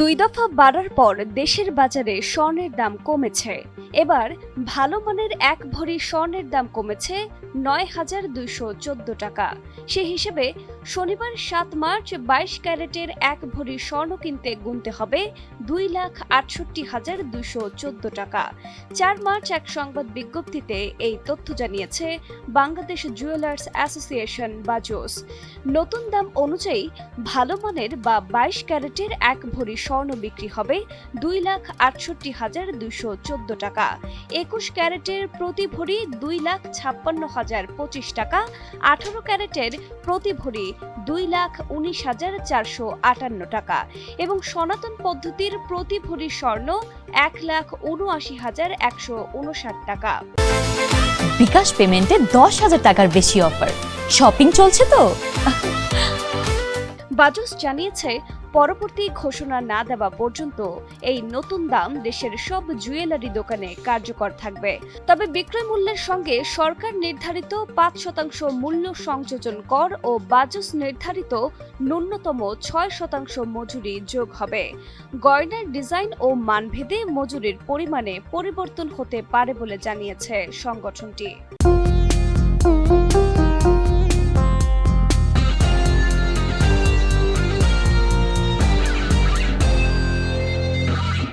দুই দফা বাড়ার পর দেশের বাজারে স্বর্ণের দাম কমেছে। এবার ভালো মানের এক ভরি স্বর্ণের দাম কমেছে ৯,২১৪ টাকা। সে হিসেবে শনিবার ৭ মার্চ ২২ ক্যারেটের এক ভরি স্বর্ণ কিনতে গুনতে হবে ২,৬৮,২১৪ টাকা। ৪ মার্চ এক সংবাদ বিজ্ঞপ্তিতে এই তথ্য জানিয়েছে বাংলাদেশ জুয়েলার্স অ্যাসোসিয়েশন বাজোস। নতুন দাম অনুযায়ী ভালো মানের বা ২২ ক্যারেটের এক ভরি স্বর্ণ বিক্রি হবে ২,৬৮,২১৪ টাকা। ২১ ক্যারেটের প্রতি ভরি ২,৫৬,০২৫ টাকা। ১৮ ক্যারেটের প্রতি ভরি ২,১৯,৪৫৮ টাকা এবং সনাতন পদ্ধতির প্রতি ভরি স্বর্ণ ১,৭৯,১৫৯ টাকা। বিকাশ পেমেন্টে ১০,০০০ টাকার বেশি অফার। শপিং চলছে তো। বাজোস জানিয়েছে, পরবর্তী ঘোষণা না দেওয়া পর্যন্ত এই নতুন দাম দেশের সব জুয়েলারি দোকানে কার্যকর থাকবে। তবে বিক্রয় মূল্যের সঙ্গে সরকার নির্ধারিত ৫% মূল্য সংযোজন কর ও বাজোস নির্ধারিত ন্যূনতম ৬% মজুরি যোগ হবে। গয়নার ডিজাইন ও মানভেদে মজুরির পরিমাণে পরিবর্তন হতে পারে বলে জানিয়েছে সংগঠনটি।